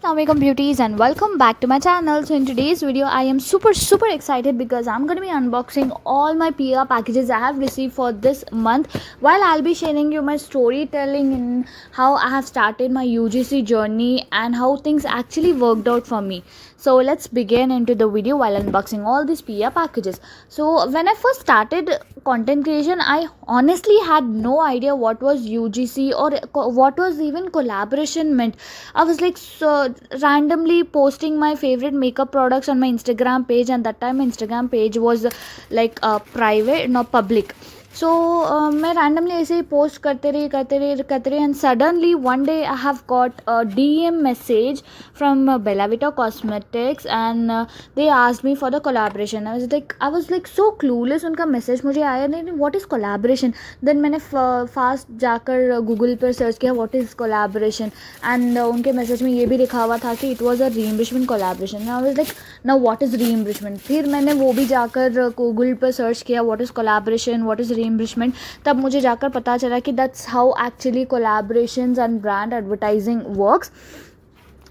Assalamualaikum beauties and welcome back to my channel. So in today's video I am super excited because I'm going to be unboxing all my PR packages I have received for this month, while I'll be sharing you my storytelling in how I have started my UGC journey and how things actually worked out for me. So let's begin into the video while unboxing all these PR packages. So when I first started content creation, I honestly had no idea what was UGC or what was even collaboration meant. I was like so randomly posting my favorite makeup products on my Instagram page, and that time my Instagram page was like private, not public. So मैं randomly ऐसे ही post करते रही and suddenly one day I have got a DM message from Bella Vita Cosmetics and they asked me for the collaboration. I was like so clueless. उनका message मुझे आया नहीं, what is collaboration? Then मैंने fast जाकर Google पर search किया what is collaboration, and उनके message में ये भी लिखा हुआ था कि it was a reimbursement collaboration. And I was like now what is reimbursement? फिर मैंने वो भी जाकर Google पर search किया what is collaboration, what is reimbursement. तब मुझे जाकर पता चला कि that's how actually collaborations and brand advertising works.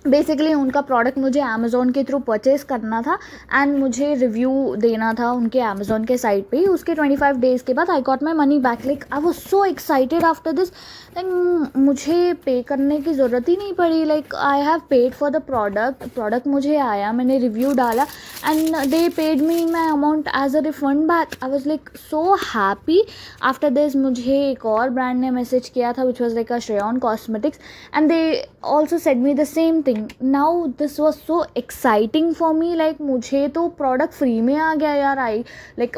Basically उनका प्रोडक्ट मुझे अमेज़ॉन के थ्रू परचेज़ करना था एंड मुझे रिव्यू देना था उनके अमेज़ॉन के साइट पे ही. उसके 25 डेज़ के बाद I got my money back. Like I was so excited after this. Like मुझे पे करने की ज़रूरत ही नहीं पड़ी. Like I have paid for the product मुझे आया, मैंने रिव्यू डाला and they paid me my amount as a refund back. I was like so happy. After this मुझे एक और ब्रांड ने मैसेज किया था विच वॉज लाइक अ श्रेयॉन cosmetics and they also said me the same thing. Now this was so exciting for me. Like मुझे तो product free में आ गया यार.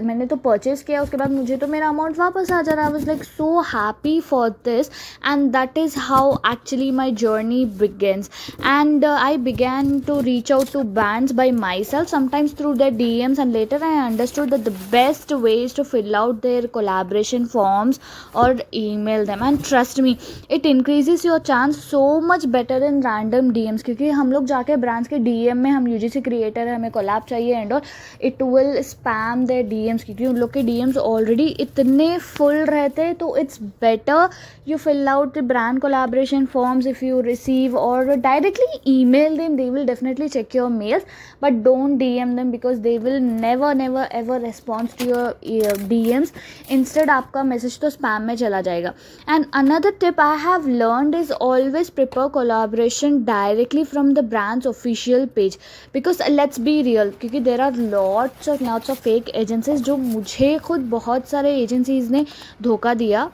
मैंने तो परचेज़ किया, उसके बाद मुझे तो मेरा अमाउंट वापस आ जा रहा. I was like so happy for this and that is how actually my journey begins. And I began to reach out to brands by myself, sometimes through their DMs, and later I understood that the best way is to fill out their collaboration forms or email them. And trust me, it increases your chance so much better than random DMs, क्योंकि हम लोग जाके brands के DM में हम UGC creator है, हमें collab चाहिए एंड और it will spam their DMs, क्योंकि उन लोग के DMs ऑलरेडी इतने फुल रहते हैं. तो it's better you fill out the brand collaboration forms if you receive, or directly email them. They will definitely check your mails, but don't DM them because they will never ever respond to your DMs. Instead आपका message तो spam में चला जाएगा. And another tip I have learned is always prepare collaboration directly from the brand's official page, because let's be real, क्योंकि there are lots of fake agencies जो मुझे खुद बहुत सारे एजेंसीज ने धोखा दिया.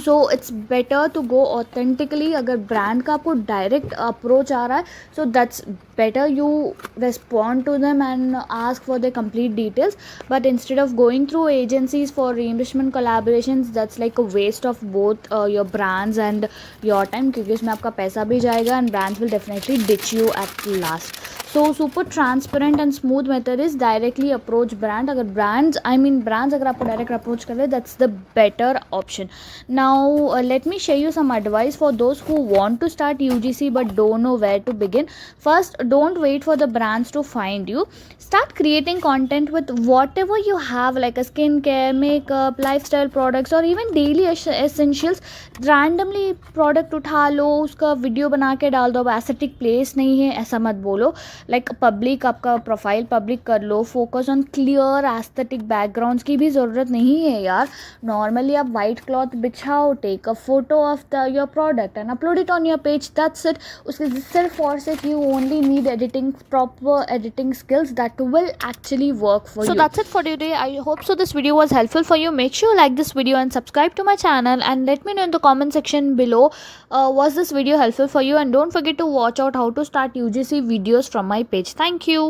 So it's better to go authentically. अगर ब्रांड का आपको डायरेक्ट अप्रोच आ रहा है, so that's better you respond to them and ask for the complete details. But instead of going through agencies for reimbursement collaborations, that's like a waste of both your brands and your time, क्योंकि उसमें आपका पैसा भी जाएगा and brands will definitely ditch you at last. So super transparent and smooth method is directly approach brand. अगर brands अगर आपको direct approach कर रहे हैं, that's the better option. Now let me share you some advice for those who want to start UGC but don't know where to begin. First, don't wait for the brands to find you. Start creating content with whatever you have, like a skincare, makeup, lifestyle products, or even daily essentials. Randomly product उठा लो, उसका video बना के डाल दो. अब aesthetic place नहीं है ऐसा मत बोलो. लाइक पब्लिक, आपका प्रोफाइल पब्लिक कर लो. Focus on clear aesthetic backgrounds की भी ज़रूरत नहीं है यार. नॉर्मली आप वाइट क्लॉथ बिछाओ, take a photo of your product and upload it on your page. That's it. उसके सिर्फ और सिर्फ you only need editing, proper editing skills that will actually work for you. So that's it for today. I hope so this video was helpful for you. Make sure you like this video and subscribe to my channel, and let me know in the comment section below was this video helpful for you, and don't forget to watch out how to start UGC videos from my page. Thank you.